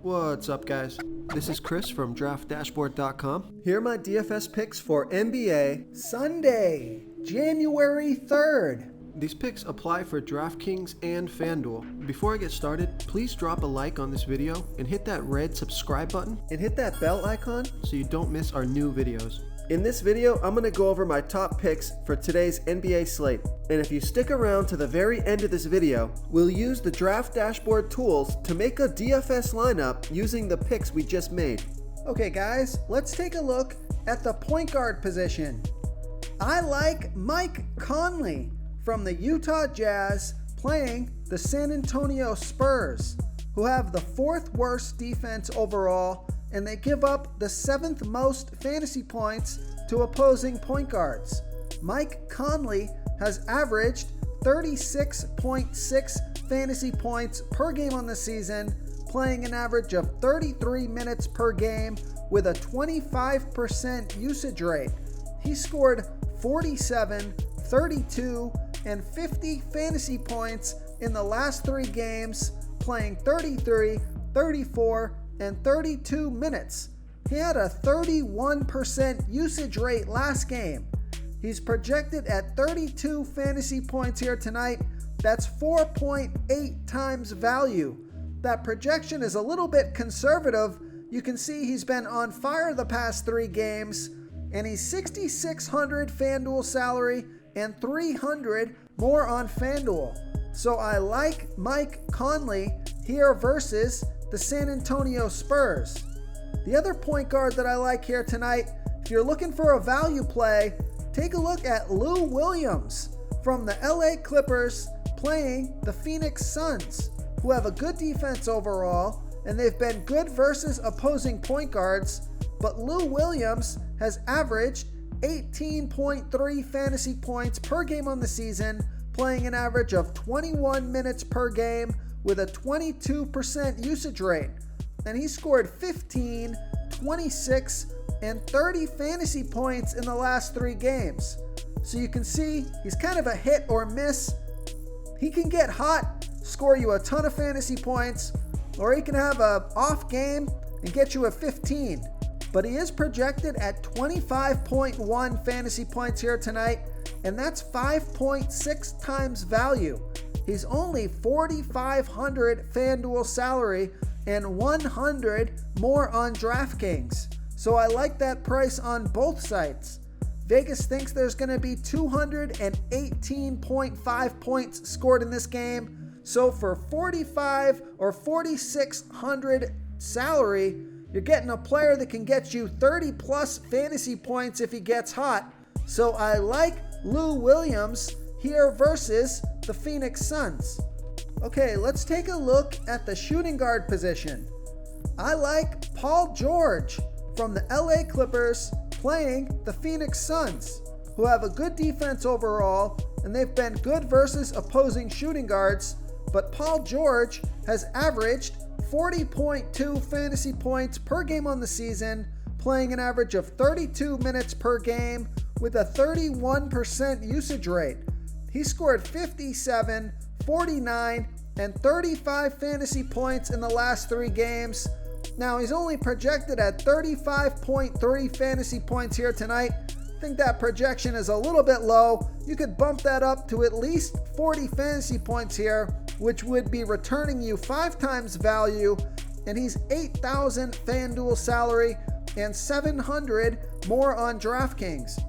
What's up, guys? This is Chris from DraftDashboard.com. Here are my DFS picks for NBA Sunday, January 3rd. These picks apply for DraftKings and FanDuel. Before I get started, please drop a like on this video and hit that red subscribe button and hit that bell icon so you don't miss our new videos. In this video, I'm going to go over my top picks for today's NBA slate. And if you stick around to the very end of this video, we'll use the Draft Dashboard tools to make a DFS lineup using the picks we just made. Okay guys, let's take a look at the point guard position. I like Mike Conley from the Utah Jazz playing the San Antonio Spurs, who have the fourth worst defense overall, and they give up the seventh most fantasy points to opposing point guards. Mike Conley has averaged 36.6 fantasy points per game on the season, playing an average of 33 minutes per game with a 25% usage rate. He scored 47, 32, and 50 fantasy points in the last 3 games, playing 33, 34, and 32 minutes. He had a 31% usage rate last game. He's projected at 32 fantasy points here tonight. That's 4.8 times value. That projection is a little bit conservative. You can see he's been on fire the past 3 games, and he's $6,600 FanDuel salary and $300 more on FanDuel. So I like Mike Conley here versus the San Antonio Spurs. The other point guard that I like here tonight, if you're looking for a value play, take a look at Lou Williams from the LA Clippers playing the Phoenix Suns, who have a good defense overall, and they've been good versus opposing point guards, but Lou Williams has averaged 18.3 fantasy points per game on the season, playing an average of 21 minutes per game with a 22% usage rate. And he scored 15, 26, and 30 fantasy points in the last 3 games. So you can see he's kind of a hit or miss. He can get hot, score you a ton of fantasy points, or he can have an off game and get you a 15. But he is projected at 25.1 fantasy points here tonight, and that's 5.6 times value. He's only $4,500 FanDuel salary and $100 more on DraftKings. So I like that price on both sites. Vegas thinks there's going to be 218.5 points scored in this game. So for $4,500 or $4,600 salary, you're getting a player that can get you 30 plus fantasy points if he gets hot. So I like Lou Williams here versus the Phoenix Suns. Okay, let's take a look at the shooting guard position. I like Paul George from the LA Clippers playing the Phoenix Suns, who have a good defense overall, and they've been good versus opposing shooting guards, but Paul George has averaged 40.2 fantasy points per game on the season, playing an average of 32 minutes per game with a 31% usage rate. He scored 57, 49, and 35 fantasy points in the last 3 games. Now he's only projected at 35.3 fantasy points here tonight. I think that projection is a little bit low. You could bump that up to at least 40 fantasy points here, which would be returning you 5 times value, and he's $8,000 FanDuel salary and $700 more on DraftKings.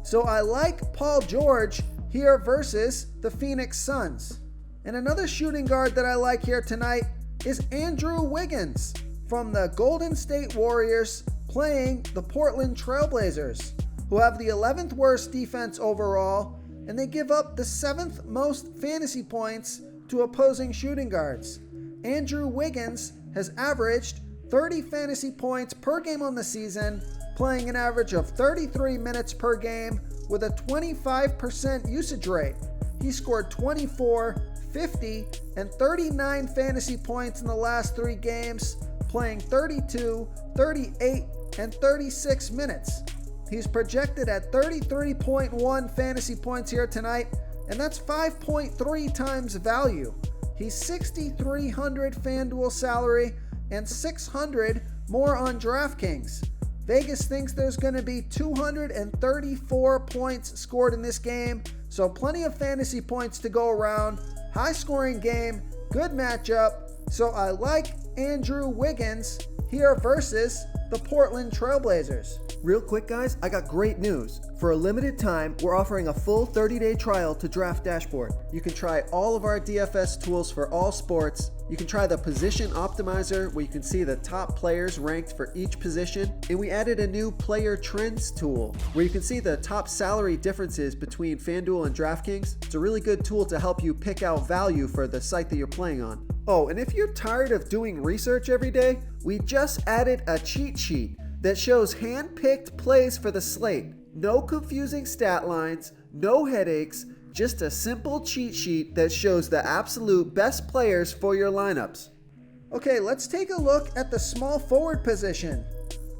So I like Paul George here versus the Phoenix Suns. And another shooting guard that I like here tonight is Andrew Wiggins from the Golden State Warriors playing the Portland Trailblazers, who have the 11th worst defense overall, and they give up the 7th most fantasy points to opposing shooting guards. Andrew Wiggins has averaged 30 fantasy points per game on the season, playing an average of 33 minutes per game with a 25% usage rate. He scored 24, 50, and 39 fantasy points in the last 3 games, playing 32, 38, and 36 minutes. He's projected at 33.1 fantasy points here tonight, and that's 5.3 times value. He's $6,300 FanDuel salary and 600 more on DraftKings. Vegas thinks there's going to be 234 points scored in this game, so plenty of fantasy points to go around. High scoring game, good matchup, so I like Andrew Wiggins here versus the Portland Trailblazers. Real quick, guys, I got great news. For a limited time, we're offering a full 30-day trial to Draft Dashboard. You can try all of our DFS tools for all sports. You can try the Position Optimizer, where you can see the top players ranked for each position. And we added a new Player Trends tool, where you can see the top salary differences between FanDuel and DraftKings. It's a really good tool to help you pick out value for the site that you're playing on. Oh, and if you're tired of doing research every day, we just added a cheat sheet that shows hand-picked plays for the slate. No confusing stat lines, no headaches, just a simple cheat sheet that shows the absolute best players for your lineups. Okay, let's take a look at the small forward position.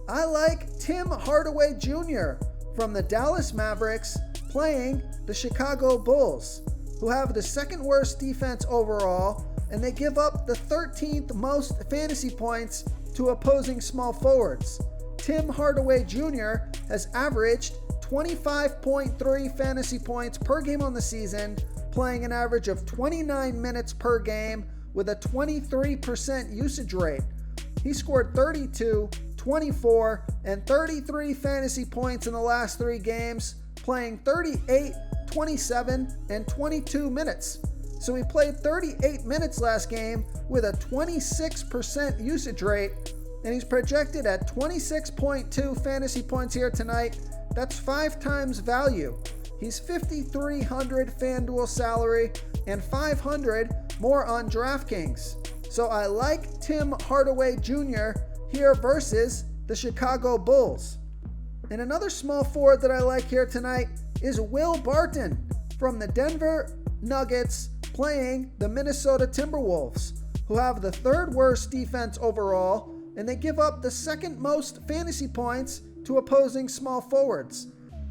I like Tim Hardaway Jr. from the Dallas Mavericks playing the Chicago Bulls, who have the second worst defense overall, and they give up the 13th most fantasy points to opposing small forwards. Tim Hardaway Jr. has averaged 25.3 fantasy points per game on the season, playing an average of 29 minutes per game with a 23% usage rate. He scored 32, 24, and 33 fantasy points in the last 3 games, playing 38, 27, and 22 minutes. So he played 38 minutes last game with a 26% usage rate, and he's projected at 26.2 fantasy points here tonight. That's 5 times value. He's 5,300 FanDuel salary and 500 more on DraftKings. So I like Tim Hardaway Jr. here versus the Chicago Bulls. And another small forward that I like here tonight is Will Barton from the Denver Nuggets playing the Minnesota Timberwolves, who have the 3rd worst defense overall, and they give up the 2nd most fantasy points to opposing small forwards.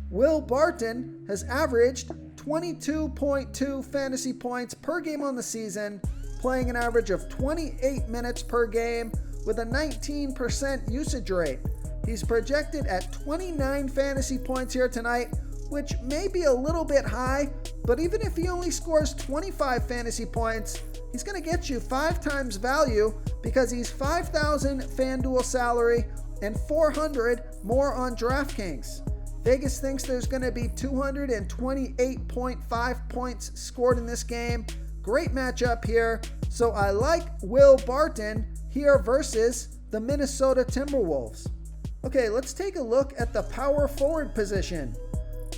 Will Barton has averaged 22.2 fantasy points per game on the season, playing an average of 28 minutes per game with a 19% usage rate. He's projected at 29 fantasy points here tonight, which may be a little bit high, but even if he only scores 25 fantasy points, he's going to get you 5 times value because he's 5,000 FanDuel salary and 400 more on DraftKings. Vegas thinks there's going to be 228.5 points scored in this game. Great matchup here. So I like Will Barton here versus the Minnesota Timberwolves. Okay, let's take a look at the power forward position.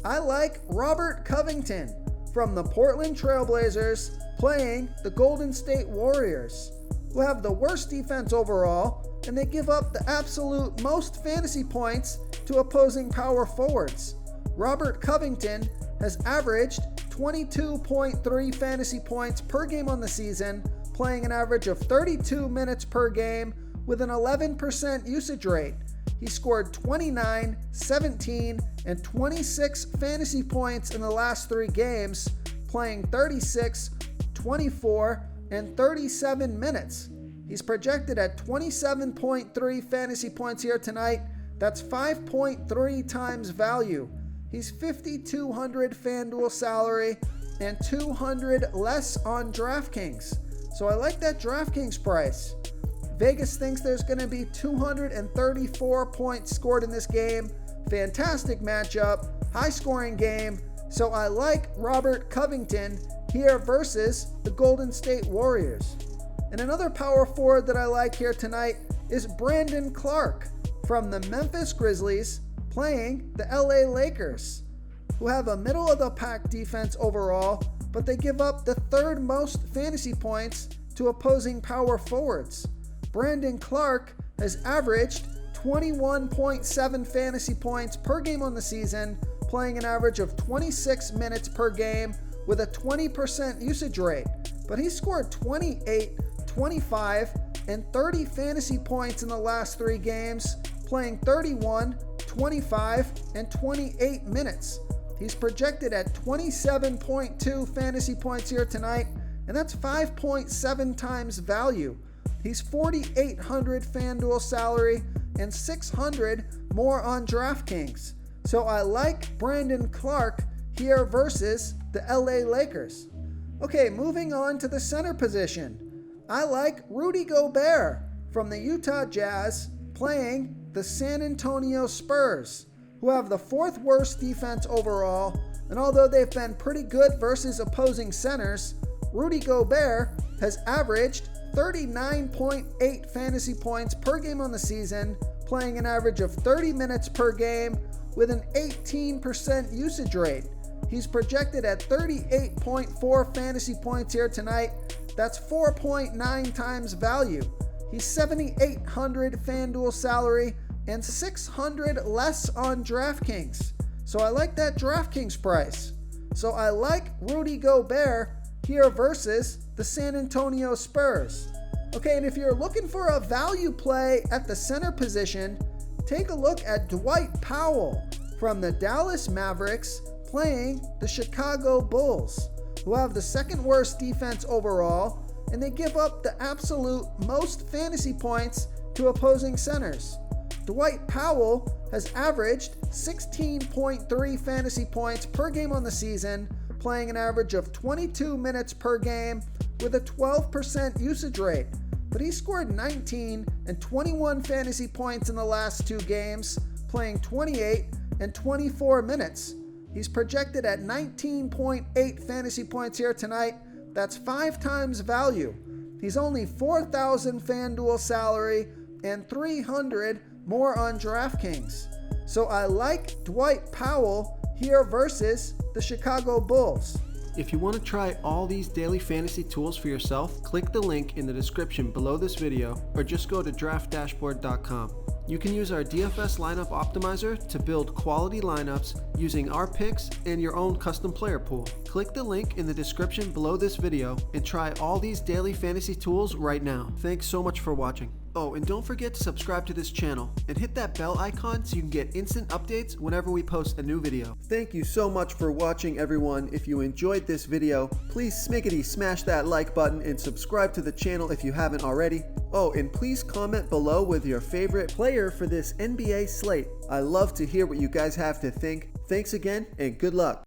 I like Robert Covington from the Portland Trailblazers playing the Golden State Warriors, who have the worst defense overall, and they give up the absolute most fantasy points to opposing power forwards. Robert Covington has averaged 22.3 fantasy points per game on the season, playing an average of 32 minutes per game with an 11% usage rate. He scored 29, 17, and 26 fantasy points in the last 3 games, playing 36, 24, and 37 minutes. He's projected at 27.3 fantasy points here tonight. That's 5.3 times value. He's 5,200 FanDuel salary and 200 less on DraftKings. So I like that DraftKings price. Vegas thinks there's going to be 234 points scored in this game. Fantastic matchup, high scoring game. So I like Robert Covington here versus the Golden State Warriors. And another power forward that I like here tonight is Brandon Clark from the Memphis Grizzlies playing the LA Lakers, who have a middle of the pack defense overall, but they give up the 3rd most fantasy points to opposing power forwards. Brandon Clark has averaged 21.7 fantasy points per game on the season, playing an average of 26 minutes per game with a 20% usage rate. But he scored 28, 25, and 30 fantasy points in the last 3 games, playing 31, 25, and 28 minutes. He's projected at 27.2 fantasy points here tonight, and that's 5.7 times value. He's $4,800 FanDuel salary and $600 more on DraftKings. So I like Brandon Clark here versus the LA Lakers. Okay, moving on to the center position. I like Rudy Gobert from the Utah Jazz playing the San Antonio Spurs, who have the fourth worst defense overall, and although they've been pretty good versus opposing centers, Rudy Gobert has averaged 39.8 fantasy points per game on the season, playing an average of 30 minutes per game with an 18% usage rate. He's projected at 38.4 fantasy points here tonight. That's 4.9 times value. He's $7,800 FanDuel salary and $600 less on DraftKings. So I like that DraftKings price. So I like Rudy Gobert here versus the San Antonio Spurs. Okay, and if you're looking for a value play at the center position, take a look at Dwight Powell from the Dallas Mavericks playing the Chicago Bulls, who have the second worst defense overall, and they give up the absolute most fantasy points to opposing centers. Dwight Powell has averaged 16.3 fantasy points per game on the season, playing an average of 22 minutes per game with a 12% usage rate. But he scored 19 and 21 fantasy points in the last two games, playing 28 and 24 minutes. He's projected at 19.8 fantasy points here tonight. That's 5 times value. He's only $4,000 FanDuel salary and $300 more on DraftKings. So I like Dwight Powell here versus the Chicago Bulls. If you want to try all these daily fantasy tools for yourself, click the link in the description below this video or just go to draftdashboard.com. You can use our DFS lineup optimizer to build quality lineups using our picks and your own custom player pool. Click the link in the description below this video and try all these daily fantasy tools right now. Thanks so much for watching. Oh, and don't forget to subscribe to this channel and hit that bell icon so you can get instant updates whenever we post a new video. Thank you so much for watching, everyone. If you enjoyed this video, please smash that like button and subscribe to the channel if you haven't already. Oh, and please comment below with your favorite player for this NBA slate. I love to hear what you guys have to think. Thanks again, and good luck.